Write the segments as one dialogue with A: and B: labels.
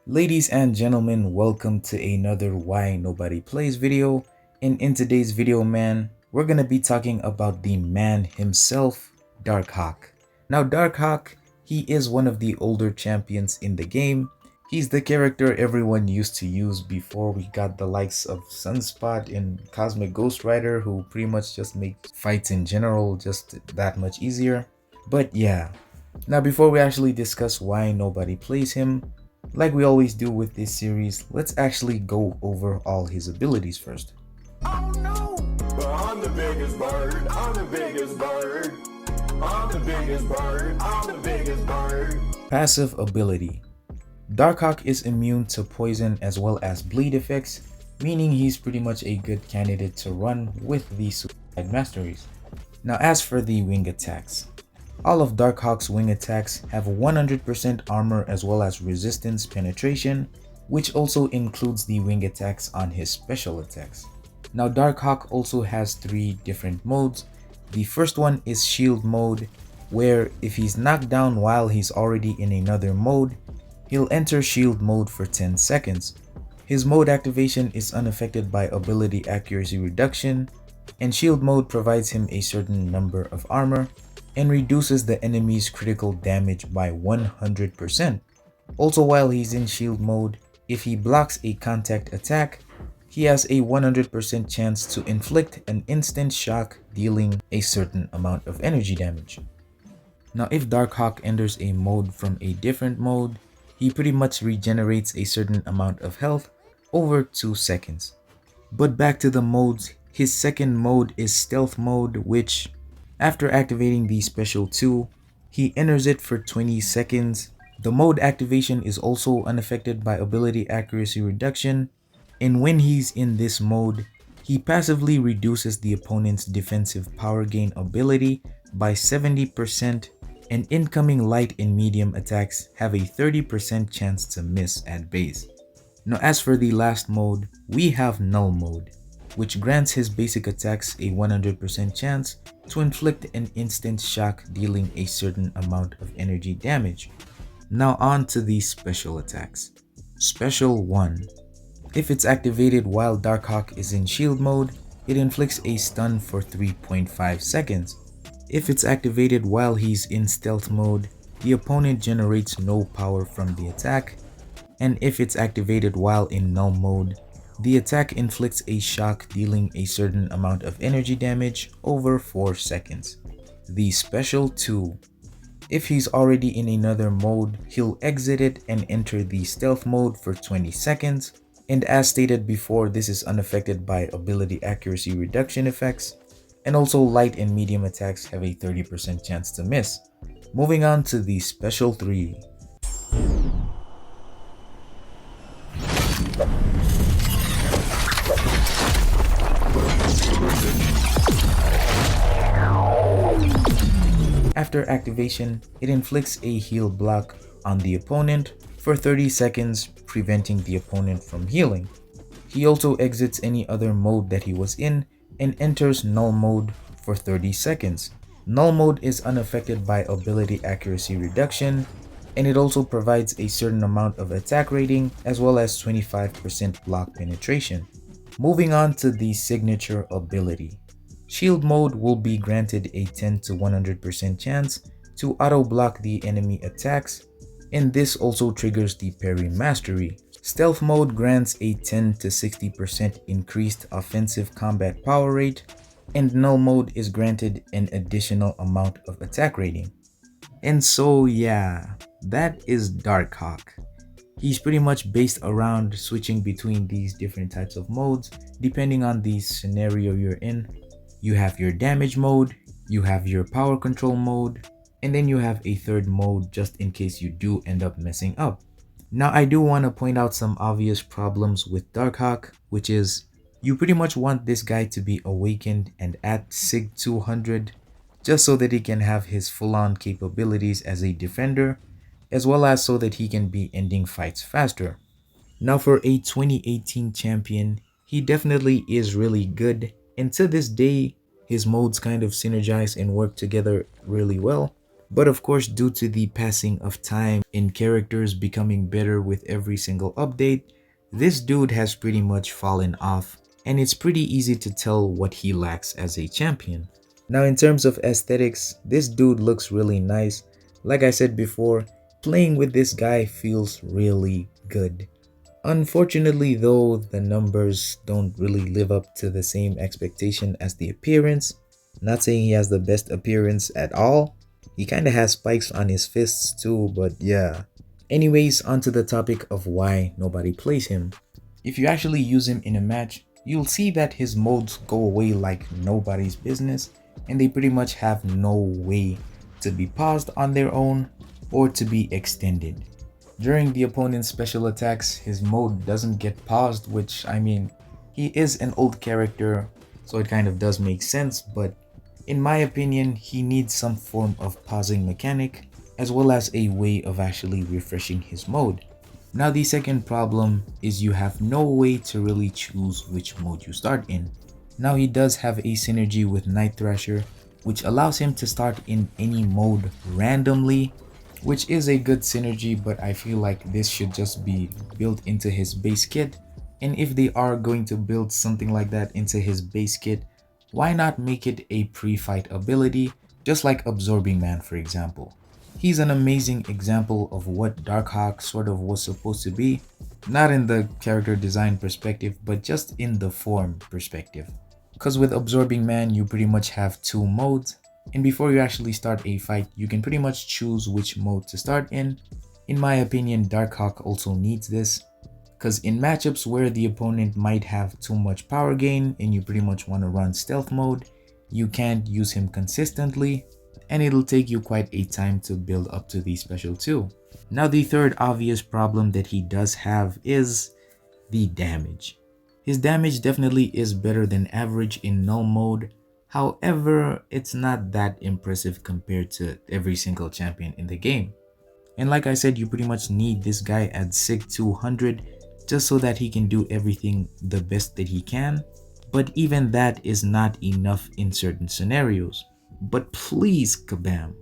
A: Ladies and gentlemen, welcome to another Why Nobody Plays video. And in today's video, man, we're gonna be talking about the man himself, Darkhawk. Now, Darkhawk, he is one of the older champions in the game. He's the character everyone used to use before we got the likes of Sunspot and Cosmic Ghost Rider, who pretty much just make fights in general just that much easier. But yeah, now before we actually discuss why nobody plays him, like we always do with this series, let's actually go over all his abilities first.
B: Oh no! But I'm the biggest bird, I'm the biggest bird. I'm the biggest bird, I'm the biggest bird.
A: Passive ability. Darkhawk is immune to poison as well as bleed effects, meaning he's pretty much a good candidate to run with the suicide masteries. Now as for the wing attacks. All of Darkhawk's wing attacks have 100% armor as well as resistance penetration, which also includes the wing attacks on his special attacks. Now Darkhawk also has 3 different modes. The first one is shield mode, where if he's knocked down while he's already in another mode, he'll enter shield mode for 10 seconds. His mode activation is unaffected by ability accuracy reduction, and shield mode provides him a certain number of armor and reduces the enemy's critical damage by 100%. Also, while he's in shield mode, if he blocks a contact attack, he has a 100% chance to inflict an instant shock, dealing a certain amount of energy damage. Now if Darkhawk enters a mode from a different mode, he pretty much regenerates a certain amount of health over 2 seconds. But back to the modes, his second mode is stealth mode, which after activating the special 2, he enters it for 20 seconds. The mode activation is also unaffected by ability accuracy reduction, and when he's in this mode, he passively reduces the opponent's defensive power gain ability by 70%, and incoming light and medium attacks have a 30% chance to miss at base. Now as for the last mode, we have null mode, which grants his basic attacks a 100% chance to inflict an instant shock, dealing a certain amount of energy damage. Now on to the special attacks. Special 1. If it's activated while Darkhawk is in shield mode, it inflicts a stun for 3.5 seconds. If it's activated while he's in stealth mode, the opponent generates no power from the attack. And if it's activated while in null mode, the attack inflicts a shock, dealing a certain amount of energy damage over 4 seconds. The special 2. If he's already in another mode, he'll exit it and enter the stealth mode for 20 seconds. And as stated before, this is unaffected by ability accuracy reduction effects. And also light and medium attacks have a 30% chance to miss. Moving on to the special 3. After activation, it inflicts a heal block on the opponent for 30 seconds, preventing the opponent from healing. He also exits any other mode that he was in and enters null mode for 30 seconds. Null mode is unaffected by ability accuracy reduction, and it also provides a certain amount of attack rating as well as 25% block penetration. Moving on to the signature ability. Shield mode will be granted a 10 to 100% chance to auto block the enemy attacks, and this also triggers the parry mastery. Stealth mode grants a 10 to 60% increased offensive combat power rate, and null mode is granted an additional amount of attack rating. And so yeah, that is Darkhawk. He's pretty much based around switching between these different types of modes depending on the scenario you're in. You have your damage mode, you have your power control mode, and then you have a third mode just in case you do end up messing up. Now I do want to point out some obvious problems with Darkhawk, which is you pretty much want this guy to be awakened and at Sig 200 just so that he can have his full-on capabilities as a defender, as well as so that he can be ending fights faster. Now for a 2018 champion, he definitely is really good, and to this day, his modes kind of synergize and work together really well. But of course, due to the passing of time and characters becoming better with every single update, this dude has pretty much fallen off, and it's pretty easy to tell what he lacks as a champion. Now in terms of aesthetics, this dude looks really nice. Like I said before, playing with this guy feels really good. Unfortunately though, the numbers don't really live up to the same expectation as the appearance. Not saying he has the best appearance at all. He kinda has spikes on his fists too, but yeah. Anyways, onto the topic of why nobody plays him. If you actually use him in a match, you'll see that his modes go away like nobody's business, and they pretty much have no way to be paused on their own or to be extended. During the opponent's special attacks, his mode doesn't get paused, which I mean, he is an old character, so it kind of does make sense, but in my opinion, he needs some form of pausing mechanic as well as a way of actually refreshing his mode. Now the second problem is you have no way to really choose which mode you start in. Now he does have a synergy with Night Thrasher, which allows him to start in any mode randomly, which is a good synergy, but I feel like this should just be built into his base kit. And if they are going to build something like that into his base kit, why not make it a pre-fight ability, just like Absorbing Man for example. He's an amazing example of what Darkhawk sort of was supposed to be, not in the character design perspective, but just in the form perspective. Because with Absorbing Man, you pretty much have two modes, and before you actually start a fight, you can pretty much choose which mode to start in. In my opinion, Darkhawk also needs this, because in matchups where the opponent might have too much power gain and you pretty much want to run stealth mode, you can't use him consistently, and it'll take you quite a time to build up to the special 2. Now the third obvious problem that he does have is the damage. His damage definitely is better than average in null mode, however, it's not that impressive compared to every single champion in the game. And like I said, you pretty much need this guy at SIG 200 just so that he can do everything the best that he can, but even that is not enough in certain scenarios. But please, Kabam,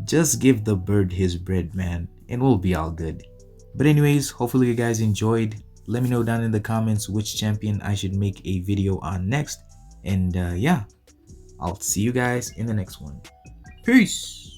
A: just give the bird his bread, man, and we'll be all good. But anyways, hopefully you guys enjoyed. Let me know down in the comments which champion I should make a video on next. And yeah, I'll see you guys in the next one. Peace!